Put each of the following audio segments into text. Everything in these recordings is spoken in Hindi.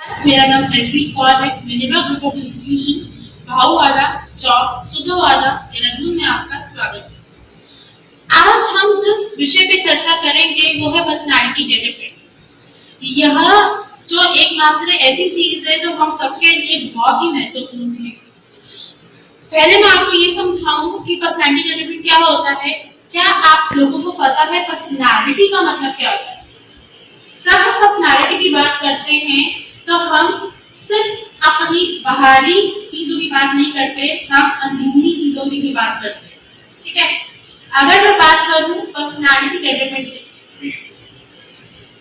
मेरा नाम एंट्री कौर है। मिनिमा group of institution Bhauwala Chowk Sudhowala Dehradun में आपका स्वागत है। आज हम जिस विषय पे चर्चा करेंगे वो है पर्सनैलिटी डेवलपमेंट। यह जो एकमात्र ऐसी चीज है जो हम सबके लिए बहुत ही महत्वपूर्ण है। पहले मैं आपको ये समझाऊं कि पर्सनैलिटी डेवलपमेंट क्या होता है। क्या आप लोगों को पता है पर्सनैलिटी का मतलब क्या होता है? जब हम पर्सनैलिटी की बात करते हैं तो हम सिर्फ अपनी बाहरी चीजों की बात नहीं करते, हम अंदरूनी चीजों की भी बात करते हैं। ठीक है, अगर मैं बात करूं पर्सनैलिटी डेवलपमेंट की,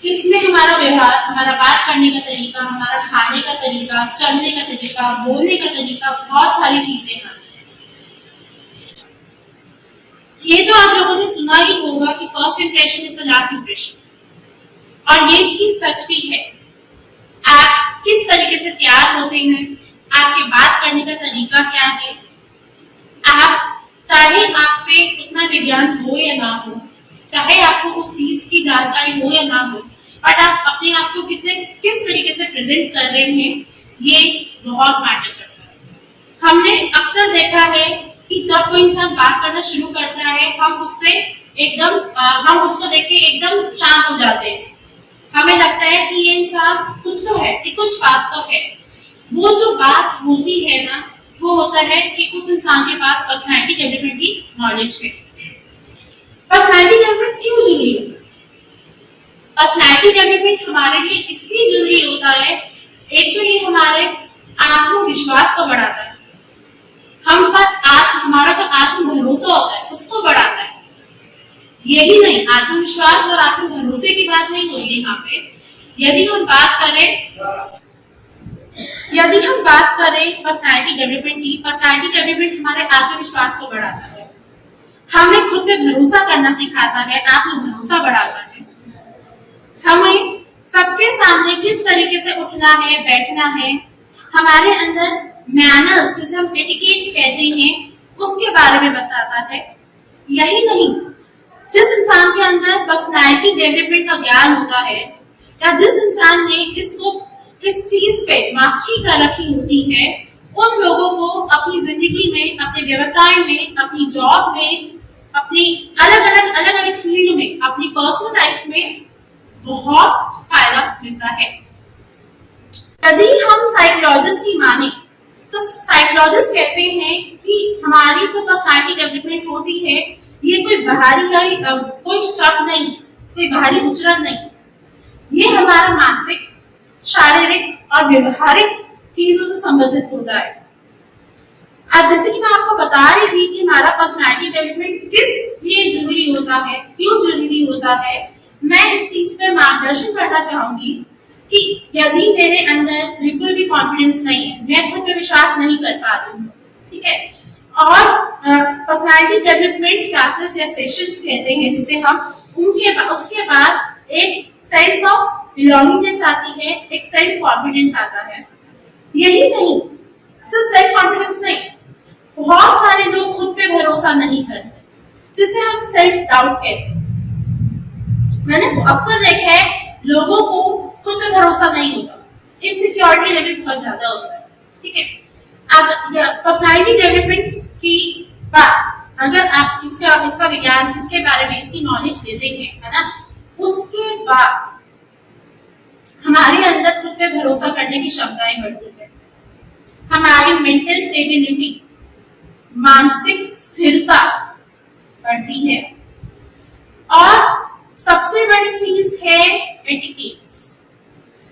इसमें हमारा व्यवहार, हमारा बात करने का तरीका, हमारा खाने का तरीका, चलने का तरीका, बोलने का तरीका, बहुत सारी चीजें हैं। ये तो आप लोगों ने सुना ही होगा कि first impression is the last impression, और ये चीज सच भी है। आप किस तरीके से तैयार होते हैं, आपके बात करने का तरीका क्या है, आप चाहे आप पे उतना विज्ञान हो या ना हो, चाहे आपको उस चीज की जानकारी हो या ना हो, बट आप अपने आप को किस तरीके से प्रेजेंट कर रहे हैं, ये बहुत मैटर करता है। हमने अक्सर देखा है कि जब कोई इंसान बात करना शुरू करता है, हम उसको देख के एकदम शांत हो जाते हैं। हमें लगता है कि ये इंसान कुछ तो है, कि कुछ बात तो है। वो जो बात होती है ना, वो होता है कि उस इंसान के पास पर्सनैलिटी डेवलपमेंट की नॉलेज है। पर्सनैलिटी डेवलपमेंट क्यों जरूरी है? पर्सनैलिटी डेवलपमेंट हमारे लिए इसलिए जरूरी होता है, एक तो ये हमारे आत्मविश्वास को बढ़ाता है, हम पर हमारा जो आत्म भरोसा होता है उसको बढ़ाता है। यही नहीं, आत्मविश्वास और आत्म भरोसे की बात नहीं हो रही यहाँ पे। यदि हम बात करें पर्सनैलिटी डेवलपमेंट की, पर्सनैलिटी डेवलपमेंट हमारे आत्मविश्वास को बढ़ाता है, हमें खुद पे भरोसा करना सिखाता है, आत्म भरोसा बढ़ाता है। हमें सबके सामने किस तरीके से उठना है, बैठना है, हमारे अंदर मैनर्स जिसे हम एटिकेट्स कहते हैं, उसके बारे में बताता है। यही नहीं, जिस इंसान के अंदर पर्सनैलिटी डेवलपमेंट का ज्ञान होता है, या जिस इंसान ने इस चीज पे मास्टरी कर रखी होती है, उन लोगों को अपनी जिंदगी में, अपने व्यवसाय में, अपनी जॉब में, अपनी अलग अलग फील्ड में, अपनी पर्सनल लाइफ में बहुत फायदा मिलता है। यदि हम साइकोलॉजिस्ट की माने तो साइकोलॉजिस्ट कहते हैं कि हमारी जो पर्सनैलिटी डेवलपमेंट होती है, ये कोई बाहरी कोई शब्द नहीं, कोई बाहरी उच्चारण नहीं, ये हमारा मानसिक, शारीरिक और व्यवहारिक चीजों से संबंधित होता है। अब जैसे कि मैं आपको बता रही थी कि हमारा पर्सनैलिटी डेवलपमेंट किस लिए जरूरी होता है, क्यों जरूरी होता है, मैं इस चीज पे मार्गदर्शन करना चाहूंगी कि यदि मेरे अंदर बिल्कुल भी कॉन्फिडेंस नहीं है, मैं खुद पे विश्वास नहीं कर पा रही हूँ, ठीक है, और पर्सनैलिटी डेवलपमेंट क्लासेस या सेशंस कहते हैं जिसे हम, उसके बाद एक सेंस ऑफ बिलोंगिंगनेस आती है, एक सेल्फ कॉन्फिडेंस आता है। यही नहीं, सिर्फ सेल्फ कॉन्फिडेंस नहीं, बहुत सारे लोग खुद पे भरोसा नहीं करते, जिसे हम सेल्फ डाउट कहते हैं। मैंने अक्सर देखा है लोगों को खुद पे भरोसा नहीं होता, इनसिक्योरिटी लेवल बहुत ज्यादा होता है, ठीक है। अब पर्सनैलिटी डेवलपमेंट की बात, अगर आप इसका विज्ञान, इसके बारे में इसकी नॉलेज लेते हैं, है ना, उसके बाद हमारे अंदर खुद पे भरोसा करने की क्षमताएं बढ़ती है, हमारी मेंटल स्टेबिलिटी, मानसिक स्थिरता बढ़ती है, और सबसे बड़ी चीज है एटिकेट्स।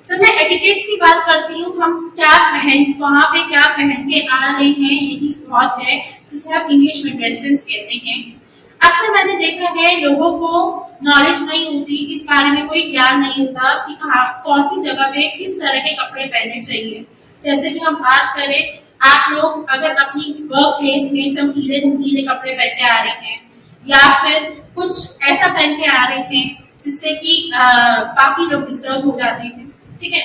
जब मैं एटिकेट्स की बात करती हूँ, हम वहां पे क्या पहन के आ रहे हैं, ये चीज बहुत है, जिसे हम इंग्लिश में ड्रेस सेंस कहते हैं। अक्सर मैंने देखा है लोगों को नॉलेज नहीं होती, इस बारे में कोई ज्ञान नहीं होता कि कौन सी जगह पे किस तरह के कपड़े पहनने चाहिए। जैसे कि हम बात करें, आप लोग अगर अपनी वर्क प्लेस में चमकीले कपड़े पहन के आ रहे हैं, या फिर कुछ ऐसा पहन के आ रहे हैं जिससे कि बाकी लोग डिस्टर्ब हो जाते हैं, ठीक है,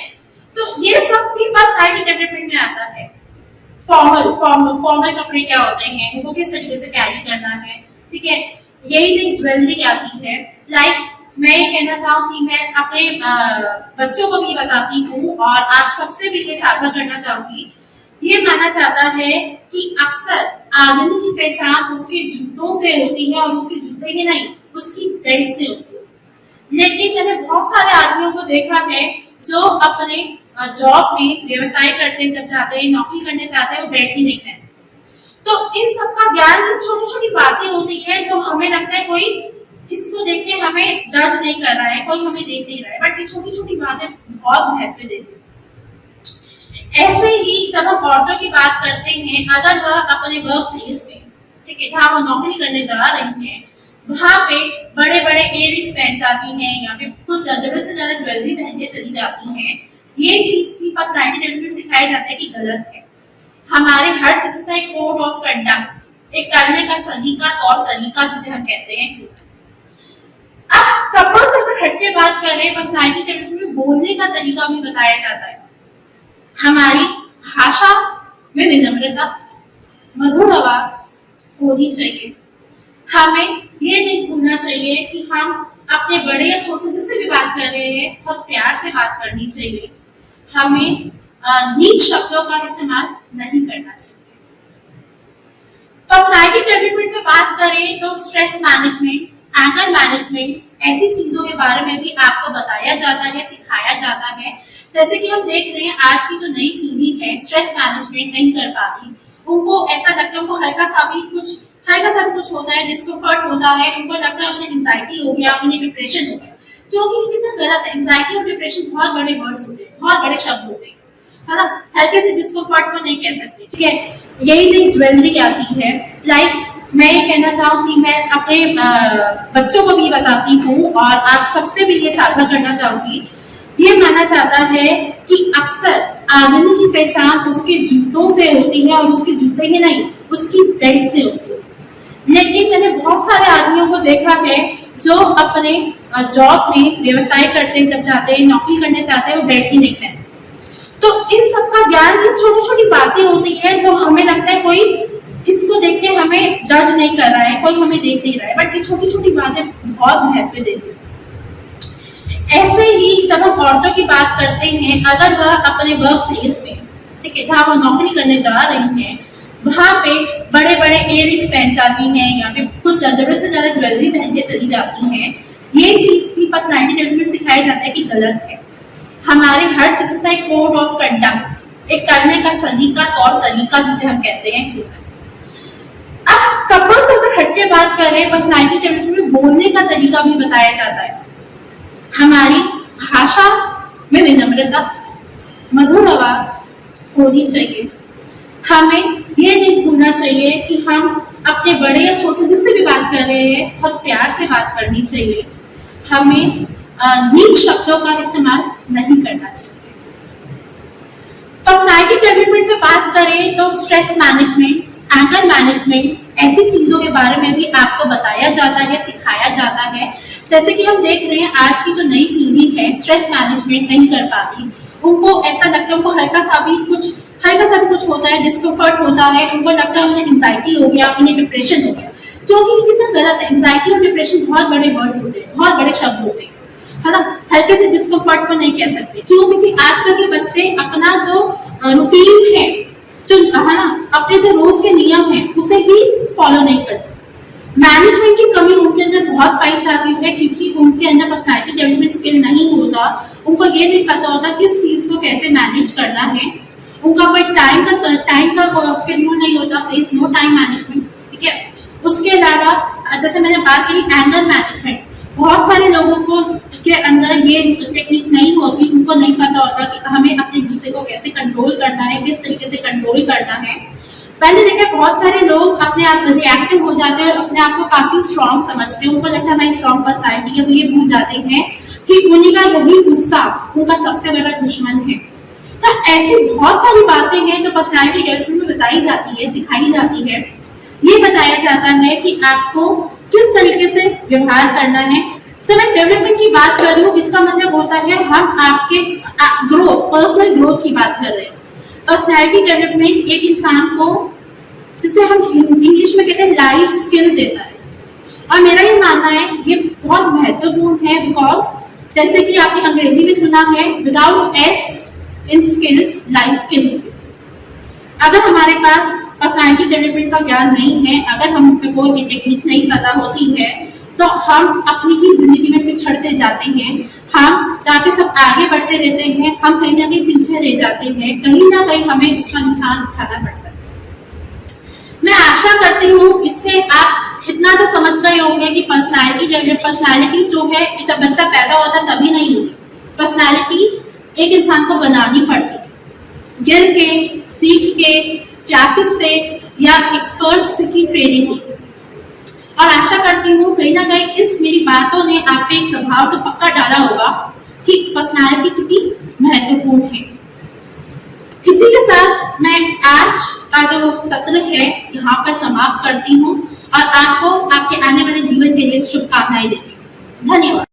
तो ये सब भी पर्सनैलिटी डेवलपमेंट में आता है। फॉर्मल कपड़े क्या होते हैं, उनको किस तरीके से कैरी करना है, ठीक है। यही नहीं, ज्वेलरी आती है, लाइक मैं ये कहना चाहूंगी, मैं अपने बच्चों को भी बताती हूँ और आप सबसे भी ये साझा करना चाहूंगी। ये माना जाता है कि अक्सर आदमी की पहचान उसके जूतों से होती है, और उसके जूते ही नहीं, उसकी बेल्ट से होती है। लेकिन मैंने बहुत सारे आदमियों को देखा है जो अपने जॉब में, व्यवसाय करते जब जाते हैं, नौकरी करने जाते हैं, वो बेल्ट ही नहीं पहनते। तो इन सब का ज्ञान, छोटी छोटी बातें होती है जो हमें लगता है कोई इसको देख के हमें जज नहीं कर रहा है, कोई हमें देख नहीं रहा है, बट ये छोटी छोटी बातें बहुत महत्व देती है। ऐसे ही जब हम औरतों की बात करते हैं, अगर वह अपने वर्क प्लेस में, ठीक है, जहाँ वो नौकरी करने जा रही हैं, वहां पे बड़े बड़े इयररिंग्स पहन जाती हैं या फिर कुछ जरूरत से ज्यादा ज्वेलरी पहन के चली जाती हैं, ये चीज की पर्सनैलिटी डेवलपमेंट सिखाया जाता है कि गलत है। हमारे हर चीज का एक कोड ऑफ कंडक्ट, एक करने का सलीका, तौर तरीका जिसे हम कहते हैं। अब कपड़ों से अगर हटके बात करें, पर्सनैलिटी डेवलपमेंट में बोलने का तरीका भी बताया जाता है। हमारी भाषा में विनम्रता, मधुर आवाज होनी चाहिए। हमें ये नहीं भूलना चाहिए कि हम अपने बड़े या छोटे जिससे भी बात कर रहे हैं, बहुत प्यार से बात करनी चाहिए। हमें नीच शब्दों का इस्तेमाल नहीं करना चाहिए। पर्सनैलिटी डेवलपमेंट में बात करें तो स्ट्रेस मैनेजमेंट, एंगर मैनेजमेंट, ऐसी चीजों के बारे में भी आपको बताया जाता है, सिखाया जाता है। जैसे कि हम देख रहे हैं आज की जो नई पीढ़ी है, स्ट्रेस मैनेजमेंट नहीं कर पाती, उनको ऐसा लगता है, उनको हल्का सा भी कुछ होता है, डिस्कम्फर्ट होता है, उनको लगता है उन्हें एंजाइटी हो गया, उन्हें डिप्रेशन हो गया, जो कि कितना गलत है। एंजाइटी और डिप्रेशन बहुत बड़े वर्ड्स होते हैं, बहुत बड़े शब्द होते हैं, है ना। हल्के से डिस्कम्फर्ट को नहीं कह सकते, ठीक है। यही नहीं ज्वेलरी आती है। मैं ये कहना चाहूंगी, मैं अपने बच्चों को भी बताती हूँ और आप सबसे भी ये साझा करना चाहूंगी। ये माना जाता है कि अक्सर आदमी की पहचान उसके जूतों से होती है, और उसके जूते ही नहीं, उसकी बेल्ट से होती है। लेकिन मैंने बहुत सारे आदमियों को देखा है जो अपने जॉब में, व्यवसाय करते जब जाते हैं, नौकरी करने जाते हैं, वो बेल्ट ही नहीं पहनते। तो इन सब का ज्ञान, छोटी छोटी बातें होती है जो हमें लगता है कोई इसको देख के हमें जज नहीं कर रहा है, कोई हमें देख नहीं रहा है, बट ये छोटी छोटी बातें बहुत महत्व देती है। ऐसे ही जब हम औरतों की बात करते हैं, अगर वह अपने वर्क प्लेस में, ठीक है, जहाँ वो नौकरी करने जा रही हैं, वहां पे बड़े बड़े इयररिंग्स पहन जाती हैं या फिर कुछ जरूरत से ज्यादा ज्वेलरी पहन के चली जाती हैं, ये चीज की पर्सनैलिटी डेवलपमेंट सिखाया जाता है कि गलत है। हमारे हर चीज का एक कोड ऑफ कंडक्ट, एक करने का सलीका, तौर तरीका जिसे हम कहते हैं। अब कपड़ों से अगर हटके बात करें, पर्सनैलिटी डेवलपमेंट में बोलने का तरीका भी बताया जाता है। हमारी भाषा में विनम्रता, मधुर आवाज होनी चाहिए। हमें ये नहीं भूलना चाहिए कि हम अपने बड़े या छोटे जिससे भी बात कर रहे हैं, बहुत प्यार से बात करनी चाहिए। हमें नीच शब्दों का इस्तेमाल नहीं करना चाहिए। पर्सनैलिटी डेवलपमेंट में बात करें तो स्ट्रेस मैनेजमेंट, एंगर मैनेजमेंट, ऐसी चीजों के बारे में भी आपको बताया जाता है, सिखाया जाता है। जैसे कि हम देख रहे हैं आज की जो नई पीढ़ी है, स्ट्रेस मैनेजमेंट नहीं कर पाती, उनको ऐसा लगता है, उनको हल्का सा भी कुछ होता है, डिस्कम्फर्ट होता है, उनको लगता है उन्हें एंजाइटी हो गया, उन्हें डिप्रेशन हो गया, जो कि कितना गलत है। एंजाइटी और डिप्रेशन बहुत बड़े वर्ड्स होते हैं, बहुत बड़े शब्द होते हैं, है ना। हल्के से डिस्कम्फर्ट को नहीं कह सकते। क्यों? क्योंकि आजकल के बच्चे अपना जो रूटीन है, जो है ना, अपने जो रोज के नियम है, उसे ही फॉलो नहीं करते। मैनेजमेंट की कमी उनके अंदर बहुत पाई जाती है, क्योंकि उनके अंदर पर्सनैलिटी डेवलपमेंट स्किल नहीं होता। उनको ये नहीं पता होता किस चीज को कैसे मैनेज करना है। उनका कोई टाइम का शेड्यूल नहीं होता, there is no time management, ठीक है। उसके अलावा जैसे मैंने बात की एंगर मैनेजमेंट, बहुत सारे लोगों को के अंदर ये टेक्निक नहीं होती, उनको नहीं पता होता कि हमें अपने गुस्से को कैसे कंट्रोल करना है, किस तरीके से कंट्रोल करना है। पहले देखा बहुत सारे लोग अपने आप रिएक्टिव हो जाते हैं और अपने आप को काफी स्ट्रॉन्ग समझते हैं, उनको लगता है हमारी स्ट्रॉन्ग पर्सनैलिटी है। वो ये भूल जाते हैं कि उन्हीं का यही गुस्सा उनका सबसे बड़ा दुश्मन है। तो ऐसी बहुत सारी बातें हैं जो पर्सनैलिटी डेवलपमेंट में बताई जाती है, सिखाई जाती है। ये बताया जाता है कि आपको किस तरीके से व्यवहार करना है। जब मैं डेवलपमेंट की बात कर रही हूँ, इसका मतलब होता है हम आपके ग्रोथ, पर्सनल ग्रोथ की बात कर रहे हैं। पर्सनैलिटी डेवलपमेंट एक इंसान को, जिसे हम इंग्लिश में कहते हैं, लाइफ स्किल देता है। और मेरा ये मानना है ये बहुत महत्वपूर्ण है, बिकॉज जैसे कि आपने अंग्रेजी में सुना है, विदाउट एस इन स्किल्स लाइफ किल्स। अगर हमारे पास पर्सनालिटी डेवलपमेंट का ज्ञान नहीं है, अगर हम पे कोई टेक्निक नहीं पता होती है, तो हम अपनी ही जिंदगी में पिछड़ते जाते हैं। हम जहाँ पे सब आगे बढ़ते रहते हैं, हम कहीं ना कहीं पीछे रह जाते हैं, कहीं ना कहीं हमें उसका नुकसान उठाना पड़ता है। मैं आशा करती हूँ इससे आप इतना तो समझ गए होंगे कि पर्सनालिटी जो है, जब बच्चा पैदा होता है तभी नहीं होती। पर्सनालिटी एक इंसान को बनानी पड़ती है, गिर के, सीख के, क्लासेस से या एक्सपर्ट्स की ट्रेनिंग की। और आशा करती हूँ कहीं ना कहीं इस मेरी बातों ने आप पे एक प्रभाव तो पक्का डाला होगा कि पर्सनालिटी कितनी महत्वपूर्ण है। इसी के साथ मैं आज का जो सत्र है यहाँ पर समाप्त करती हूँ और आपको आपके आने वाले जीवन के लिए शुभकामनाएं देती हूँ। धन्यवाद।